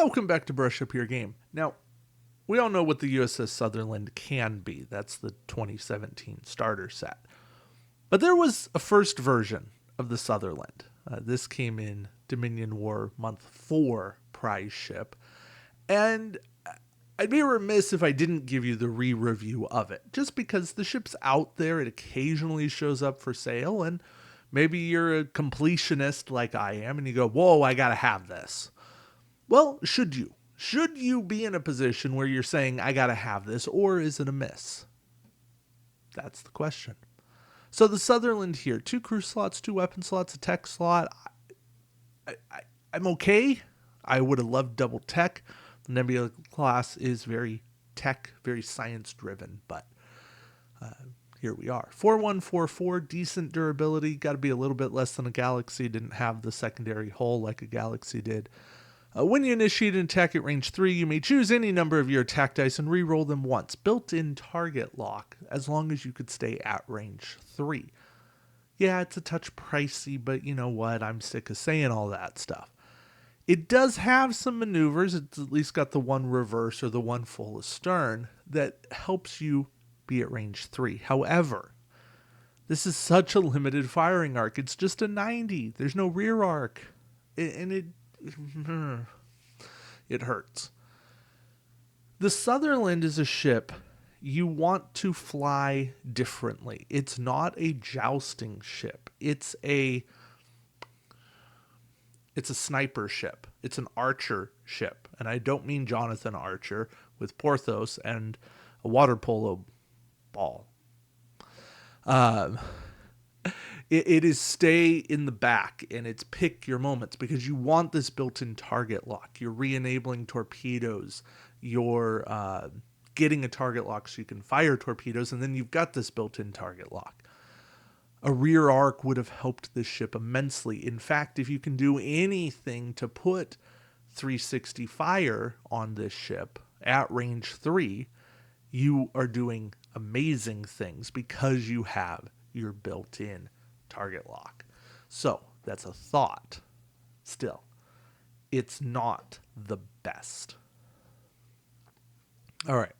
Welcome back to Brush Up Your Game. Now, we all know what the U.S.S. Sutherland can be. That's the 2017 starter set. But there was a first version of the Sutherland. This came in Dominion War Month 4 prize ship. And I'd be remiss if I didn't give you the re-review of it, just because the ship's out there, it occasionally shows up for sale, and maybe you're a completionist like I am, and you go, whoa, I gotta have this. Well, should you? Should you be in a position where you're saying, I gotta have this, or is it a miss? That's the question. So the Sutherland here, 2 crew slots, 2 weapon slots, a tech slot. I'm okay. I would have loved double tech. The Nebula class is very tech, very science driven, but here we are. 4144, decent durability. Got to be a little bit less than a Galaxy. Didn't have the secondary hull like a Galaxy did. When you initiate an attack at range 3, you may choose any number of your attack dice and re-roll them once. Built-in target lock, as long as you could stay at range 3. Yeah, it's a touch pricey, but you know what? I'm sick of saying all that stuff. It does have some maneuvers. It's at least got the one reverse or the one full astern that helps you be at range 3. However, this is such a limited firing arc. It's just a 90. There's no rear arc. And it hurts. The Sutherland is a ship you want to fly differently. It's not a jousting ship. It's a sniper ship. It's an archer ship. And I don't mean Jonathan Archer with Porthos and a water polo ball. It is stay in the back, and it's pick your moments, because you want this built-in target lock. You're re-enabling torpedoes. You're getting a target lock so you can fire torpedoes, and then you've got this built-in target lock. A rear arc would have helped this ship immensely. In fact, if you can do anything to put 360 fire on this ship at range 3, you are doing amazing things because you have your built-in target lock. So that's a thought. Still, it's not the best. All right.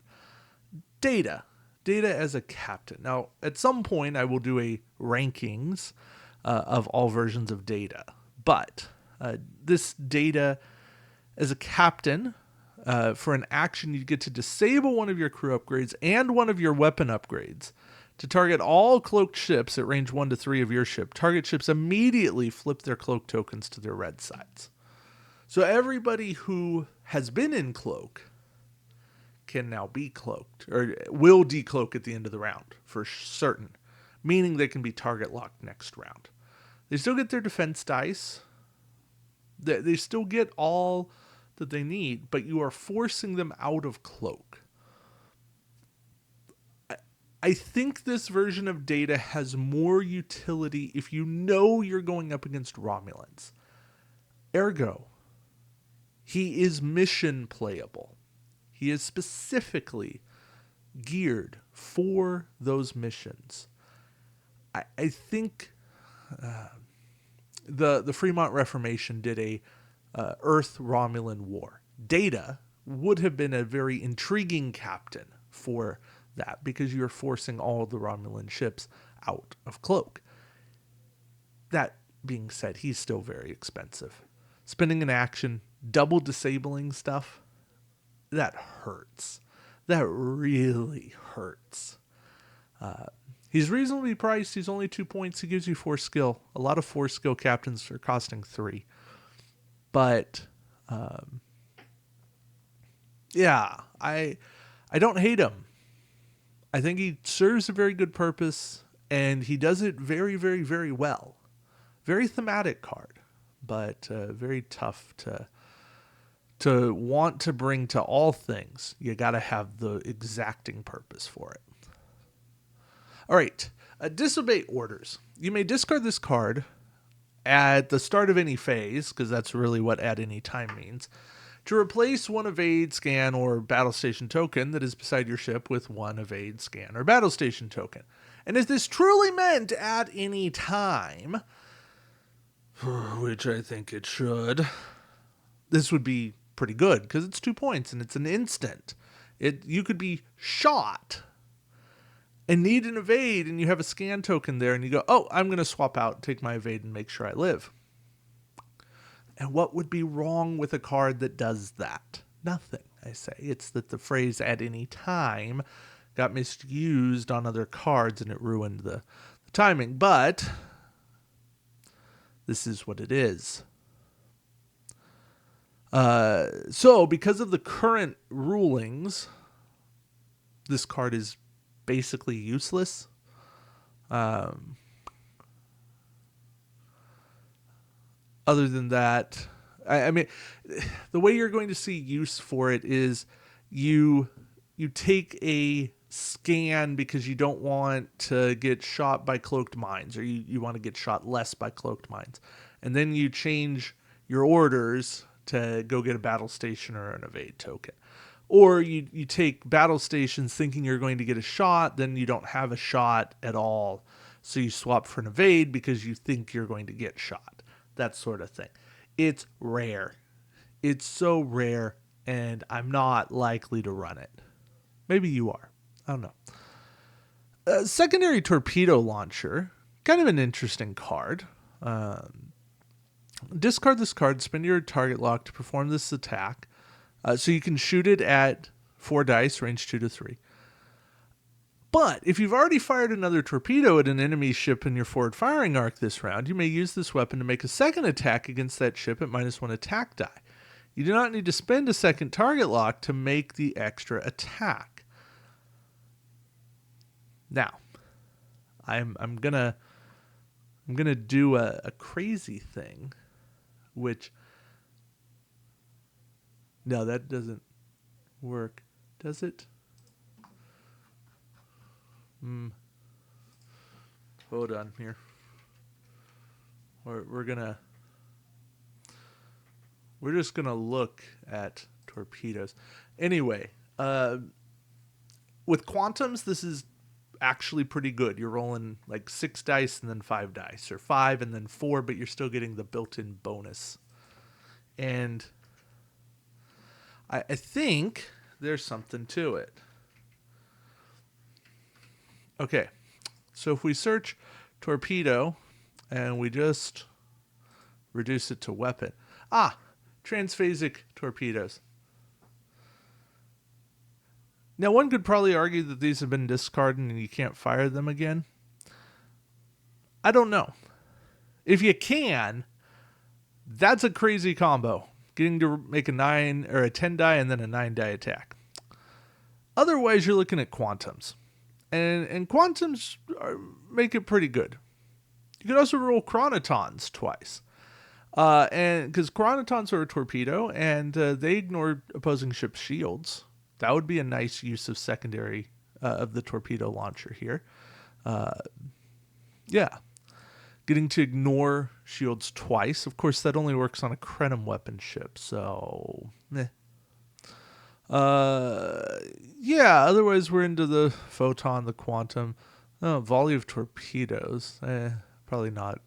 Data as a captain. Now, at some point, I will do a rankings of all versions of Data. But this Data as a captain, for an action, you get to disable one of your crew upgrades and one of your weapon upgrades to target all cloaked ships at range 1 to 3 of your ship. Target ships immediately flip their cloak tokens to their red sides. So everybody who has been in cloak can now be cloaked, or will decloak at the end of the round for certain, meaning they can be target locked next round. They still get their defense dice. They still get all that they need, but you are forcing them out of cloak. I think this version of Data has more utility if you know you're going up against Romulans. Ergo, he is mission playable. He is specifically geared for those missions. I think the Fremont Reformation did a Earth Romulan war. Data would have been a very intriguing captain for that, because you're forcing all the Romulan ships out of cloak. That being said, he's still very expensive. Spending an action, double disabling stuff, that hurts. That really hurts. He's reasonably priced. He's only 2 points. He gives you 4 skill. A lot of 4 skill captains are costing 3. But yeah, I don't hate him. I think he serves a very good purpose, and he does it very, very, very well. Very thematic card, but very tough to want to bring to all things. You got to have the exacting purpose for it. All right, disobey orders. You may discard this card at the start of any phase, because that's really what at any time means, to replace one evade, scan, or battle station token that is beside your ship with one evade, scan, or battle station token. And if this truly meant at any time, which I think it should, this would be pretty good because it's 2 points and it's an instant. You could be shot and need an evade, and you have a scan token there, and you go, oh, I'm going to swap out, take my evade, and make sure I live. And what would be wrong with a card that does that? Nothing, I say. It's that the phrase "at any time" got misused on other cards, and it ruined the timing. But this is what it is. So, because of the current rulings, this card is basically useless. Other than that, I mean, the way you're going to see use for it is you take a scan because you don't want to get shot by cloaked mines, or you want to get shot less by cloaked mines. And then you change your orders to go get a battle station or an evade token. Or you take battle stations thinking you're going to get a shot, then you don't have a shot at all. So you swap for an evade because you think you're going to get shot. That sort of thing. It's rare. It's so rare, and I'm not likely to run it. Maybe you are. I don't know. Secondary torpedo launcher. Kind of an interesting card. Discard this card, spend your target lock to perform this attack. So you can shoot it at 4 dice, range 2 to 3. But if you've already fired another torpedo at an enemy ship in your forward firing arc this round, you may use this weapon to make a second attack against that ship at -1 attack die. You do not need to spend a second target lock to make the extra attack. Now, I'm gonna do a crazy thing, which, no, that doesn't work, does it? Hold on here. We're just gonna look at torpedoes. Anyway, with quantums, this is actually pretty good. You're rolling like 6 dice and then 5 dice, or 5 and then 4, but you're still getting the built-in bonus. And I think there's something to it. Okay, so if we search torpedo and we just reduce it to weapon. Transphasic torpedoes. Now, one could probably argue that these have been discarded and you can't fire them again. I don't know. If you can, that's a crazy combo. Getting to make a 9 or a 10 die and then a 9 die attack. Otherwise, you're looking at quantums. And quantums make it pretty good. You could also roll chronotons twice. And because chronotons are a torpedo and they ignore opposing ship shields. That would be a nice use of secondary of the torpedo launcher here. Yeah. Getting to ignore shields twice. Of course, that only works on a Krenim weapon ship, so yeah, otherwise we're into the photon, the quantum, volley of torpedoes. Probably not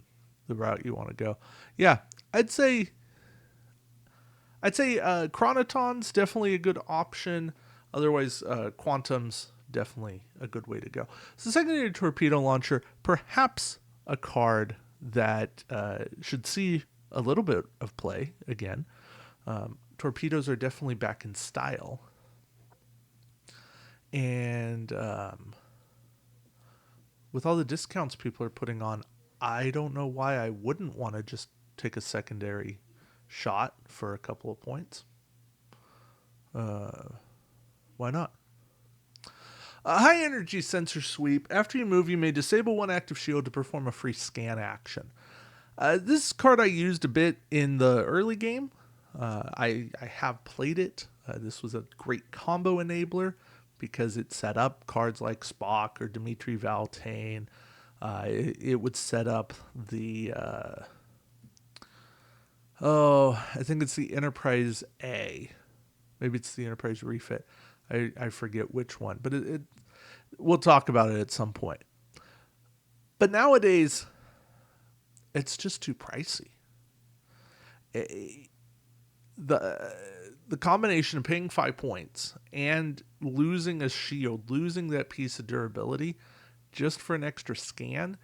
the route you want to go. Yeah, I'd say chronotons definitely a good option. Otherwise, quantum's definitely a good way to go. So secondary torpedo launcher, perhaps a card that should see a little bit of play again. Torpedoes are definitely back in style. And with all the discounts people are putting on, I don't know why I wouldn't want to just take a secondary shot for a couple of points. Why not? A high energy sensor sweep. After you move, you may disable one active shield to perform a free scan action. This card I used a bit in the early game. I have played it. This was a great combo enabler because it set up cards like Spock or Dmitry Valtain. It would set up the I think it's the Enterprise A. Maybe it's the Enterprise refit. I forget which one, but we'll talk about it at some point. But nowadays, it's just too pricey. the combination of paying 5 points and losing a shield, losing that piece of durability just for an extra scan,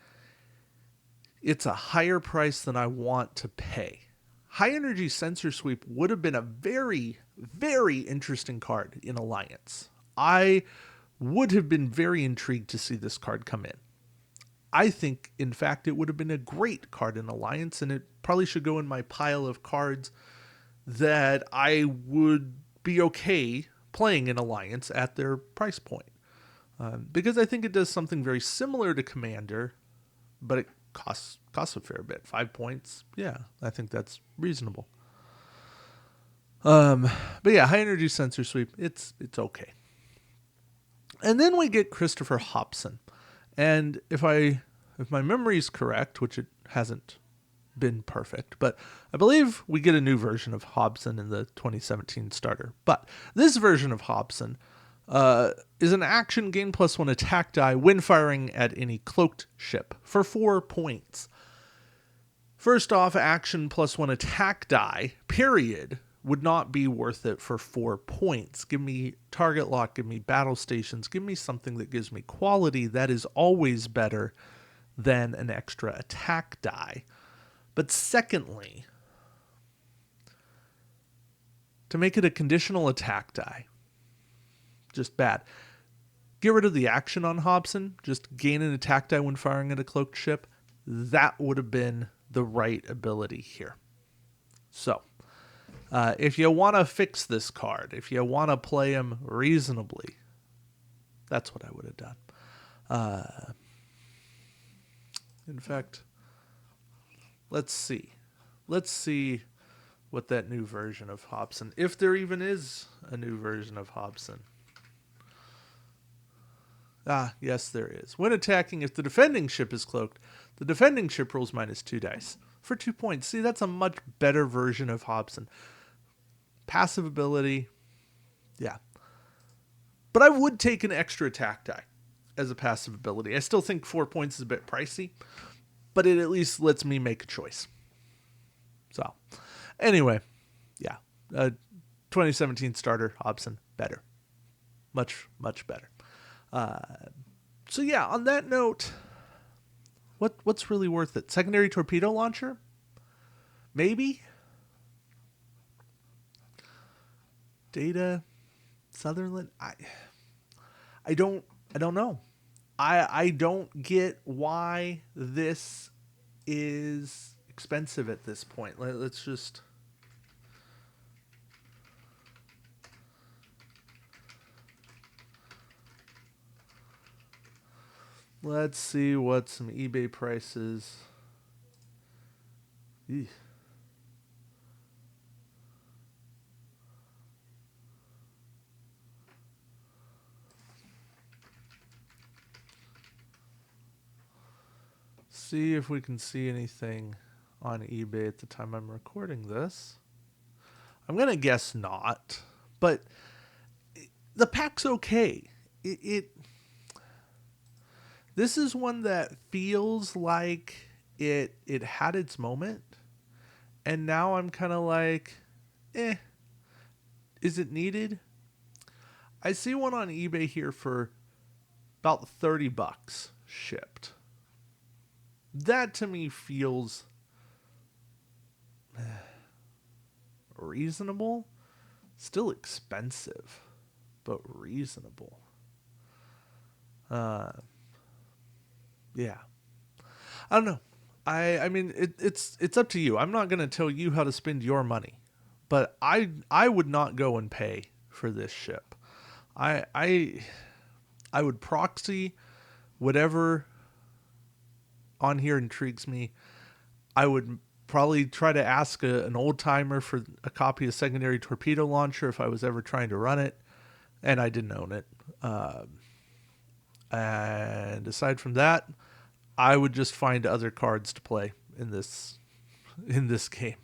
it's a higher price than I want to pay. High Energy Sensor Sweep would have been a very, very interesting card in Alliance. I would have been very intrigued to see this card come in. I think, in fact, it would have been a great card in Alliance, and it probably should go in my pile of cards that I would be okay playing in Alliance at their price point. Because I think it does something very similar to Commander, but it costs a fair bit. 5 points, yeah, I think that's reasonable. But yeah, High Energy Sensor Sweep, it's okay. And then we get Christopher Hobson. And if my memory is correct, which it hasn't been perfect, but I believe we get a new version of Hobson in the 2017 starter. But this version of Hobson is an action gain +1 attack die when firing at any cloaked ship for 4 points. First off, action +1 attack die, period, would not be worth it for 4 points. Give me target lock, give me battle stations, give me something that gives me quality. That is always better than an extra attack die. But secondly, to make it a conditional attack die, just bad. Get rid of the action on Hobson, just gain an attack die when firing at a cloaked ship. That would have been the right ability here. So, if you want to fix this card, if you want to play him reasonably, that's what I would have done. In fact, let's see. Let's see what that new version of Hobson, if there even is a new version of Hobson. Yes, there is. When attacking, if the defending ship is cloaked, the defending ship rolls -2 dice for 2 points. See, that's a much better version of Hobson. Passive ability, yeah. But I would take an extra attack die as a passive ability. I still think 4 points is a bit pricey, but it at least lets me make a choice. So, anyway, yeah. 2017 starter, Hobson, better. Much, much better. So yeah, on that note, what's really worth it? Secondary torpedo launcher? Maybe? Data? Sutherland? I don't know. I don't get why this is expensive at this point. Let's just... Let's see what some eBay prices. Eesh. See if we can see anything on eBay at the time I'm recording this. I'm going to guess not, but the pack's okay. This is one that feels like it had its moment, and now I'm kind of like, is it needed? I see one on eBay here for about $30 shipped. That to me feels reasonable. Still expensive, but reasonable. Yeah. I don't know. I mean, it's up to you. I'm not going to tell you how to spend your money, but I would not go and pay for this ship. I would proxy whatever on here intrigues me. I would probably try to ask an old timer for a copy of Secondary Torpedo Launcher if I was ever trying to run it, and I didn't own it. And aside from that, I would just find other cards to play in this game.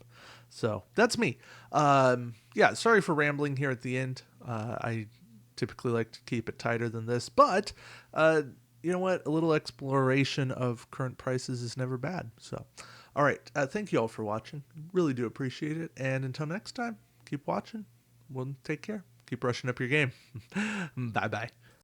So that's me. Yeah, sorry for rambling here at the end. I typically like to keep it tighter than this, but you know what? A little exploration of current prices is never bad. So, all right. Thank you all for watching. Really do appreciate it. And until next time, keep watching. well, take care. Keep brushing up your game. Bye-bye.